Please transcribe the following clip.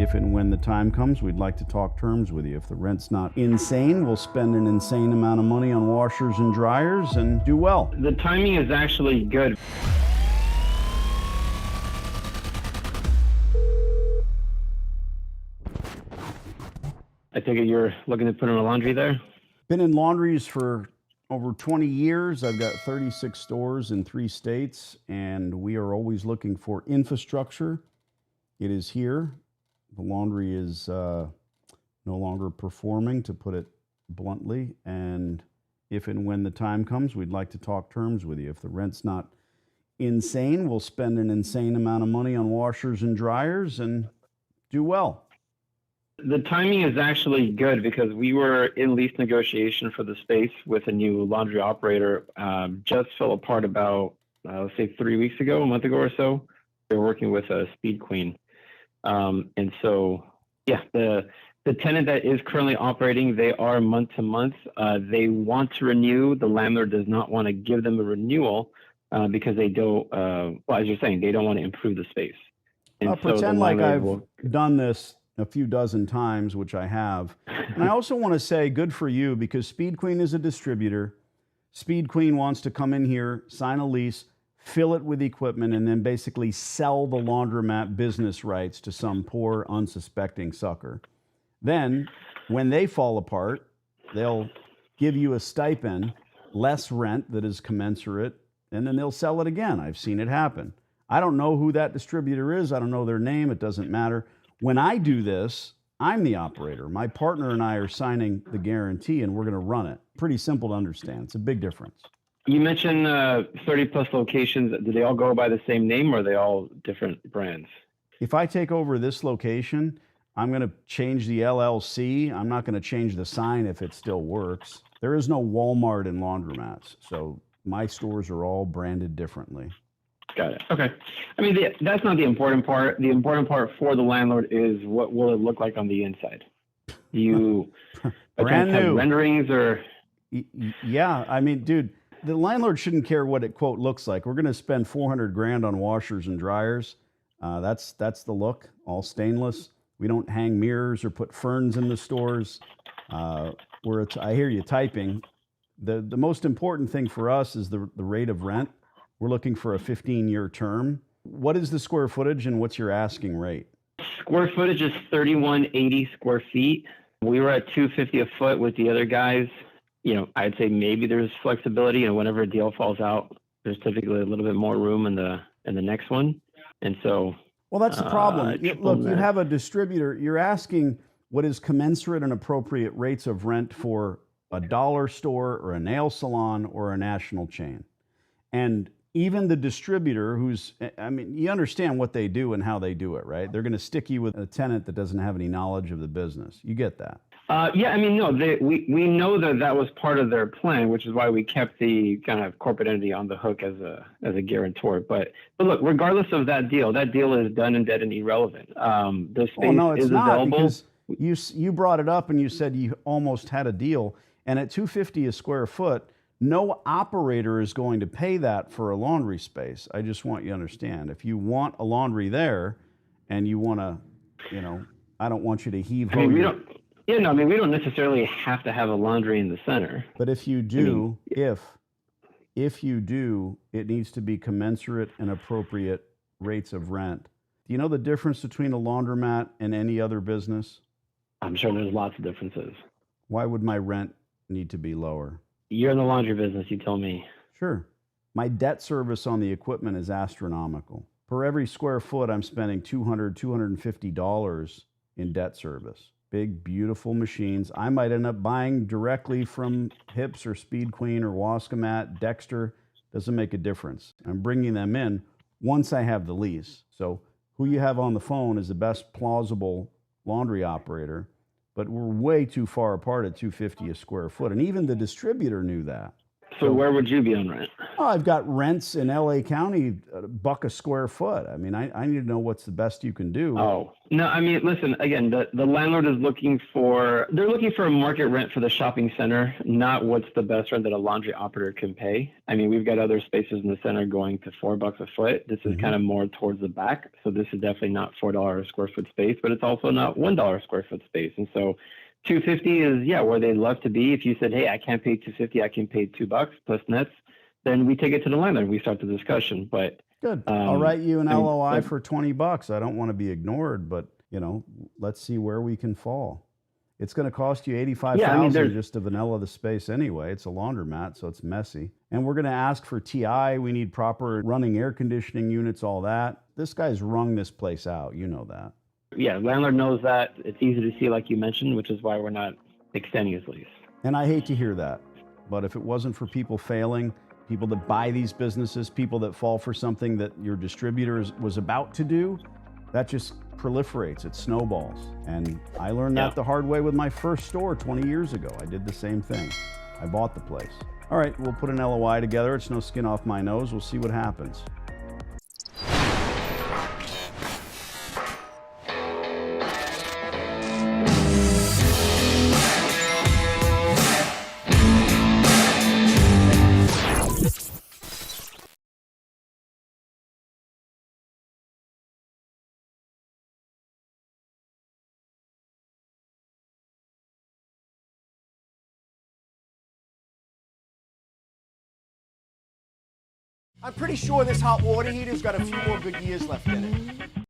If and when the time comes, we'd like to talk terms with you. If the rent's not insane, we'll spend an insane amount of money on washers and dryers and do well. The timing is actually good. I take it you're looking to put in a laundry there? Been in laundries for over 20 years. I've got 36 stores in 3 states, and we are always looking for infrastructure. It is here. The laundry is no longer performing, to put it bluntly, and if and when the time comes, we'd like to talk terms with you. If the rent's not insane, we'll spend an insane amount of money on washers and dryers and do well. The timing is actually good because we were in lease negotiation for the space with a new laundry operator. Just fell apart about, let's say, 3 weeks ago, a month ago or so. We were working with a Speed Queen. And so, yeah, the tenant that is currently operating, they are month to month. They want to renew. The landlord does not want to give them a renewal because they don't, well, as you're saying, they don't want to improve the space. And I'll pretend like I've done this a few dozen times, which I have. And I also want to say good for you, because Speed Queen is a distributor. Speed Queen wants to come in here, sign a lease, fill it with equipment, and then basically sell the laundromat business rights to some poor, unsuspecting sucker. Then, when they fall apart, they'll give you a stipend, less rent that is commensurate, and then they'll sell it again. I've seen it happen. I don't know who that distributor is. I don't know their name. It doesn't matter. When I do this, I'm the operator. My partner and I are signing the guarantee, and we're going to run it. Pretty simple to understand. It's a big difference. You mentioned 30 plus locations. Do they all go by the same name, or are they all different brands? If I take over this location, I'm going to change the LLC. I'm not going to change the sign if it still works. There is no Walmart in Laundromats, so my stores are all branded differently. Got it. Okay. I mean, that's not the important part. The important part for the landlord is what will it look like on the inside? Do you brand new renderings or? Yeah, I mean, dude, the landlord shouldn't care what it quote looks like. We're going to spend $400,000 on washers and dryers. That's the look, all stainless. We don't hang mirrors or put ferns in the stores. I hear you typing. The most important thing for us is the rate of rent. We're looking for a 15-year term. What is the square footage and what's your asking rate? Square footage is 3,180 square feet. We were at $250 a foot with the other guys. You know, I'd say maybe there's flexibility, and whenever a deal falls out, there's typically a little bit more room in the next one. And so, well, that's the problem. Look, you have a distributor. You're asking what is commensurate and appropriate rates of rent for a dollar store or a nail salon or a national chain. And even the distributor I mean, you understand what they do and how they do it, right? They're going to stick you with a tenant that doesn't have any knowledge of the business. You get that? Yeah, I mean, no, we know that was part of their plan, which is why we kept the kind of corporate entity on the hook as a guarantor. But look, regardless of that deal is done and dead and irrelevant. The space is available. Because you brought it up and you said you almost had a deal, and at $250 a square foot, no operator is going to pay that for a laundry space. I just want you to understand. If you want a laundry there and you want to, I don't want you to heave-ho. I mean, we don't necessarily have to have a laundry in the center. But if you do, if you do, it needs to be commensurate and appropriate rates of rent. Do you know the difference between a laundromat and any other business? I'm sure there's lots of differences. Why would my rent need to be lower? You're in the laundry business, you tell me. Sure. My debt service on the equipment is astronomical. Per every square foot, I'm spending $200, $250 in debt service. Big, beautiful machines. I might end up buying directly from Hips or Speed Queen or Wascomat, Dexter. Doesn't make a difference. I'm bringing them in once I have the lease. So who you have on the phone is the best plausible laundry operator. But we're way too far apart at $250 a square foot. And even the distributor knew that. So where would you be on rent? Oh, I've got rents in LA County, $1 a square foot. I mean, I need to know what's the best you can do. Oh, no, I mean, listen, again, the landlord is looking for, they're looking for a market rent for the shopping center, not what's the best rent that a laundry operator can pay. I mean, we've got other spaces in the center going to $4 a foot. This is kind of more towards the back. So this is definitely not $4 a square foot space, but it's also not $1 a square foot space. And so 250 is, yeah, where they'd love to be. If you said, hey, I can't pay 250, I can pay $2 plus nets, then we take it to the landlord. We start the discussion. But good. I'll write you an LOI for $20. I don't want to be ignored, but you know, let's see where we can fall. It's going to cost you $85,000 just to vanilla the space anyway. It's a laundromat, so it's messy. And we're going to ask for TI. We need proper running air conditioning units, all that. This guy's wrung this place out. You know that. Yeah, landlord knows that. It's easy to see, like you mentioned, which is why we're not extending his lease. And I hate to hear that. But if it wasn't for people failing, people that buy these businesses, people that fall for something that your distributor was about to do, that just proliferates. It snowballs. And I learned that the hard way with my first store 20 years ago. I did the same thing. I bought the place. All right, we'll put an LOI together. It's no skin off my nose. We'll see what happens. I'm pretty sure this hot water heater's got a few more good years left in it.